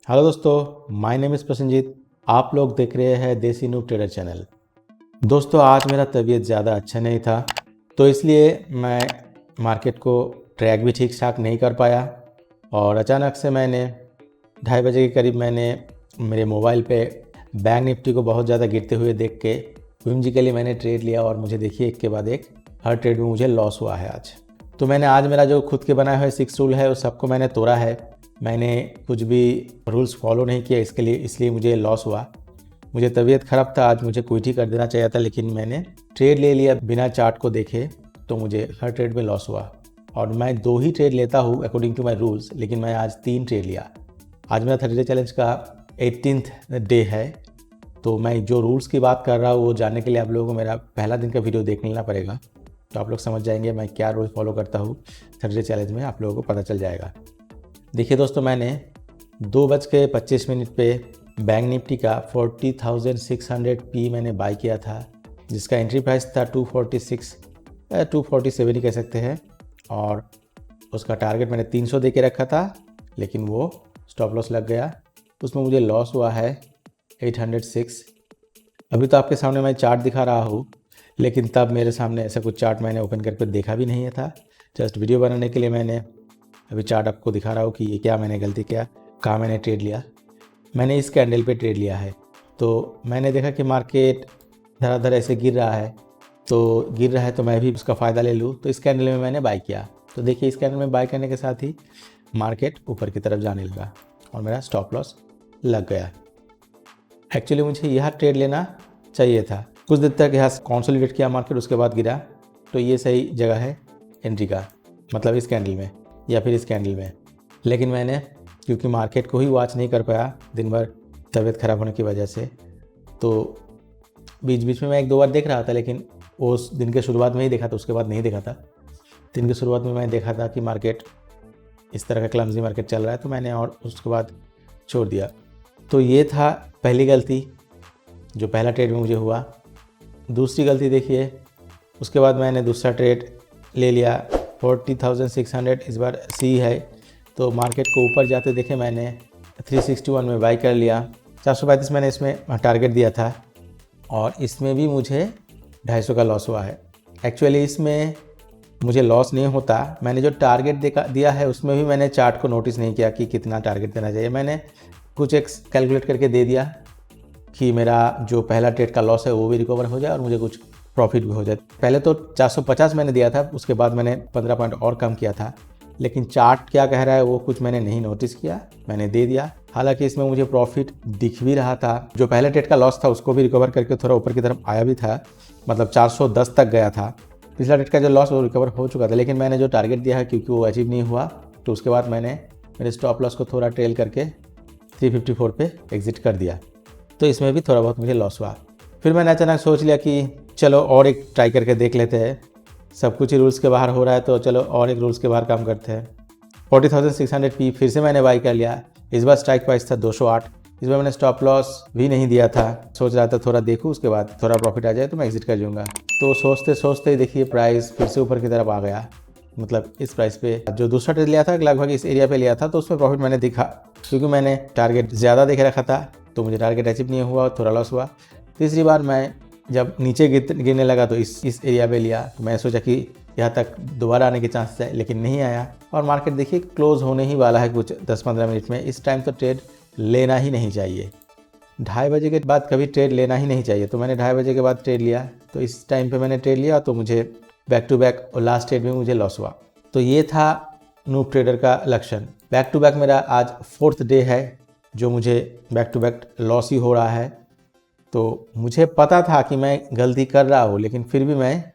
Hello दोस्तों, my name is Prasannajit. आप लोग देख रहे हैं देसी नूब ट्रेडर चैनल। दोस्तों, आज मेरा तबीयत ज़्यादा अच्छा नहीं था, तो इसलिए मैं मार्केट को ट्रैक भी ठीक ठाक नहीं कर पाया। और अचानक से मैंने 2:30 बजे के करीब मैंने मेरे मोबाइल पे बैंक निफ्टी को बहुत ज़्यादा गिरते हुए देख के whimsically मैंने ट्रेड लिया। और मुझे देखिए, एक के बाद एक हर ट्रेड में मुझे लॉस हुआ है आज। तो मैंने आज मेरा जो खुद के बनाए हुए 6 रूल है उस सबको मैंने तोड़ा है। मैंने कुछ भी रूल्स फॉलो नहीं किया, इसलिए मुझे लॉस हुआ। मुझे तबीयत ख़राब था, आज मुझे क्विट ही कर देना चाहिए था, लेकिन मैंने ट्रेड ले लिया बिना चार्ट को देखे, तो मुझे हर ट्रेड में लॉस हुआ। और मैं 2 ही ट्रेड लेता हूँ अकॉर्डिंग टू माई रूल्स, लेकिन मैं आज 3 ट्रेड लिया। आज मेरा 30 डे चैलेंज का 18th डे है। तो मैं जो रूल्स की बात कर रहा हूँ वो जानने के लिए आप लोगों को मेरा पहला दिन का वीडियो देख लेना पड़ेगा, तो आप लोग समझ जाएंगे मैं क्या रूल फॉलो करता हूँ। 30 डे चैलेंज में आप लोगों को पता चल जाएगा। देखिए दोस्तों, मैंने 2:25 पे बैंक निफ्टी का 40,600 पी मैंने बाई किया था, जिसका एंट्री प्राइस था 247 ही कह सकते हैं। और उसका टारगेट मैंने 300 दे के रखा था, लेकिन वो स्टॉप लॉस लग गया। उसमें मुझे लॉस हुआ है 806। अभी तो आपके सामने मैं चार्ट दिखा रहा हूँ, लेकिन तब मेरे सामने ऐसा कुछ चार्ट मैंने ओपन करके देखा भी नहीं था। जस्ट वीडियो बनाने के लिए मैंने अभी चार्ट आपको दिखा रहा हूँ कि ये क्या मैंने गलती किया, कहाँ मैंने ट्रेड लिया। मैंने इस कैंडल पे ट्रेड लिया है। तो मैंने देखा कि मार्केट धड़ाधड़ ऐसे गिर रहा है, तो मैं भी उसका फ़ायदा ले लूँ। तो इस कैंडल में मैंने बाई किया। तो देखिए, इस कैंडल में बाई करने के साथ ही मार्केट ऊपर की तरफ जाने लगा और मेरा स्टॉप लॉस लग गया। एक्चुअली मुझे यह ट्रेड लेना चाहिए था। कुछ देर तक यहाँ कंसोलिडेट किया मार्केट, उसके बाद गिरा। तो ये सही जगह है एंट्री का, मतलब इस कैंडल में या फिर इस कैंडल में। लेकिन मैंने क्योंकि मार्केट को ही वॉच नहीं कर पाया दिन भर तबीयत ख़राब होने की वजह से, तो बीच बीच में मैं 1-2 बार देख रहा था, लेकिन उस दिन के शुरुआत में ही देखा था, उसके बाद नहीं देखा था। दिन की शुरुआत में मैं देखा था कि मार्केट इस तरह का क्लमजी मार्केट चल रहा है, तो मैंने और उसके बाद छोड़ दिया। तो ये था पहली गलती जो पहला ट्रेड में मुझे हुआ। दूसरी गलती देखिए, उसके बाद मैंने दूसरा ट्रेड ले लिया 40,600, इस बार सी है। तो मार्केट को ऊपर जाते देखे मैंने 361 में बाई कर लिया। 435 मैंने इसमें टारगेट दिया था, और इसमें भी मुझे 250 का लॉस हुआ है। एक्चुअली इसमें मुझे लॉस नहीं होता, मैंने जो टारगेट दिया है उसमें भी मैंने चार्ट को नोटिस नहीं किया कि कितना टारगेट देना चाहिए। मैंने कुछ एक कैलकुलेट करके दे दिया कि मेरा जो पहला ट्रेड का लॉस है वो भी रिकवर हो जाए और मुझे कुछ प्रॉफिट भी हो जाए। पहले तो 450 मैंने दिया था, उसके बाद मैंने 15 पॉइंट और कम किया था, लेकिन चार्ट क्या कह रहा है वो कुछ मैंने नहीं नोटिस किया, मैंने दे दिया। हालांकि इसमें मुझे प्रॉफिट दिख भी रहा था। जो पहले ट्रेड का लॉस था उसको भी रिकवर करके थोड़ा ऊपर की तरफ आया भी था, मतलब 410 तक गया था। पिछला ट्रेड का जो लॉस वो रिकवर हो चुका था, लेकिन मैंने जो टारगेट दिया है क्योंकि वो अचीव नहीं हुआ, तो उसके बाद मैंने मेरे स्टॉप लॉस को थोड़ा ट्रेल करके 354 पे एग्जिट कर दिया। तो इसमें भी थोड़ा बहुत मुझे लॉस हुआ। फिर मैंने अचानक सोच लिया कि चलो और एक ट्राई करके देख लेते हैं। सब कुछ ही रूल्स के बाहर हो रहा है, तो चलो और एक रूल्स के बाहर काम करते हैं। 40,600 पी फिर से मैंने बाई कर लिया। इस बार स्ट्राइक प्राइस था 208। इस बार मैंने स्टॉप लॉस भी नहीं दिया था, सोच रहा था थोड़ा देखूँ, उसके बाद थोड़ा प्रॉफिट आ जाए तो मैं एग्जिट कर जाऊँगा। तो सोचते सोचते ही देखिए प्राइस फिर से ऊपर की तरफ आ गया। मतलब इस प्राइस पे जो दूसरा ट्रेड लिया था लगभग इस एरिया पे लिया था, तो उसमें प्रॉफिट मैंने दिखा, क्योंकि मैंने टारगेट ज़्यादा देखे रखा था, तो मुझे टारगेट अचीव नहीं हुआ, थोड़ा लॉस हुआ। तीसरी बार मैं जब नीचे गिरने लगा तो इस एरिया पे लिया, तो मैं सोचा कि यहाँ तक दोबारा आने के चांसेस है, लेकिन नहीं आया। और मार्केट देखिए क्लोज होने ही वाला है कुछ 10-15 मिनट में। इस टाइम तो ट्रेड लेना ही नहीं चाहिए। 2:30 बजे के बाद कभी ट्रेड लेना ही नहीं चाहिए। तो मैंने 2:30 बजे के बाद ट्रेड लिया, तो इस टाइम पे मैंने ट्रेड लिया, तो मुझे बैक टू बैक और लास्ट ट्रेड में मुझे लॉस हुआ। तो ये था नूब ट्रेडर का लक्षण। बैक टू बैक मेरा आज 4th डे है जो मुझे बैक टू बैक लॉस ही हो रहा है। तो मुझे पता था कि मैं गलती कर रहा हूँ, लेकिन फिर भी मैं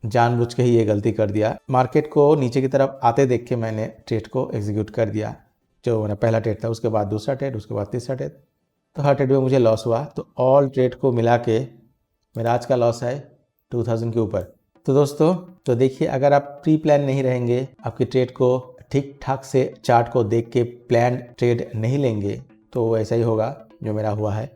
जानबूझ के ही ये गलती कर दिया। मार्केट को नीचे की तरफ आते देख के मैंने ट्रेड को एग्जीक्यूट कर दिया। जो मेरा पहला ट्रेड था, उसके बाद दूसरा ट्रेड, उसके बाद तीसरा ट्रेड, तो हर ट्रेड में मुझे लॉस हुआ। तो ऑल ट्रेड को मिला के मेरा आज का लॉस है 2000 के ऊपर। तो दोस्तों, तो देखिए, अगर आप प्री प्लान नहीं रहेंगे, आपकी ट्रेड को ठीक ठाक से चार्ट को देख के प्लान ट्रेड नहीं लेंगे, तो ऐसा ही होगा जो मेरा हुआ है।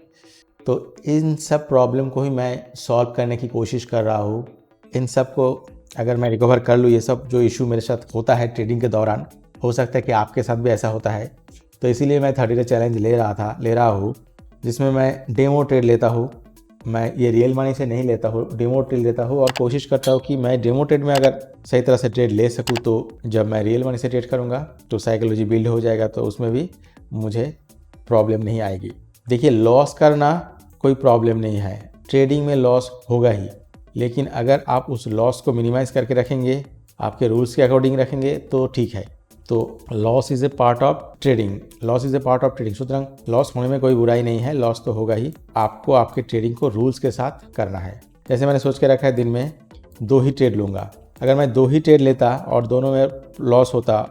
तो इन सब प्रॉब्लम को ही मैं सॉल्व करने की कोशिश कर रहा हूँ। इन सब को अगर मैं रिकवर कर लूँ, ये सब जो इशू मेरे साथ होता है ट्रेडिंग के दौरान, हो सकता है कि आपके साथ भी ऐसा होता है, तो इसीलिए मैं 30 डे चैलेंज ले रहा हूँ, जिसमें मैं डेमो ट्रेड लेता हूँ। मैं ये रियल मनी से नहीं लेता हूँ, डेमो ट्रेड लेता हूँ और कोशिश करता हूँ कि मैं डेमो ट्रेड में अगर सही तरह से ट्रेड ले सकूँ तो जब मैं रियल मनी से ट्रेड करूँगा तो साइकोलॉजी बिल्ड हो जाएगा, तो उसमें भी मुझे प्रॉब्लम नहीं आएगी। देखिए, लॉस करना कोई प्रॉब्लम नहीं है, ट्रेडिंग में लॉस होगा ही, लेकिन अगर आप उस लॉस को मिनिमाइज़ करके रखेंगे, आपके रूल्स के अकॉर्डिंग रखेंगे तो ठीक है। तो loss is a part of trading, सुतरां लॉस होने में कोई बुराई नहीं है, लॉस तो होगा ही। आपको आपके ट्रेडिंग को रूल्स के साथ करना है। जैसे मैंने सोच के रखा है दिन में 2 ही ट्रेड लूँगा, अगर मैं 2 ही ट्रेड लेता और दोनों में लॉस होता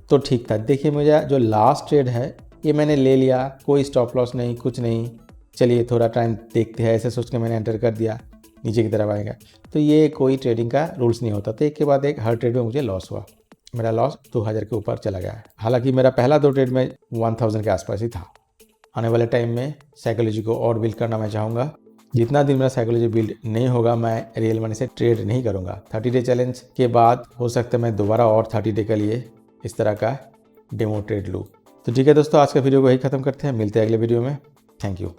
तो ठीक था। देखिए, मेरा जो लास्ट ट्रेड है ये मैंने ले लिया, कोई स्टॉप लॉस नहीं, कुछ नहीं, चलिए थोड़ा टाइम देखते हैं, ऐसे सोच के मैंने एंटर कर दिया, नीचे की तरफ आएगा। तो ये कोई ट्रेडिंग का रूल्स नहीं होता। तो एक के बाद एक हर ट्रेड में मुझे लॉस हुआ, मेरा लॉस 2000 के ऊपर चला गया है। हालांकि मेरा पहला 2 ट्रेड में 1000 के आसपास ही था। आने वाले टाइम में साइकोलॉजी को और बिल्ड करना मैं चाहूँगा। जितना दिन मेरा साइकोलॉजी बिल्ड नहीं होगा मैं रियल मनी से ट्रेड नहीं करूँगा। 30 डे चैलेंज के बाद हो सकता है मैं दोबारा और 30 डे के लिए इस तरह का डेमो ट्रेड लूँ। तो ठीक है दोस्तों, आज का वीडियो को यही ख़त्म करते हैं, मिलते हैं अगले वीडियो में। Thank you.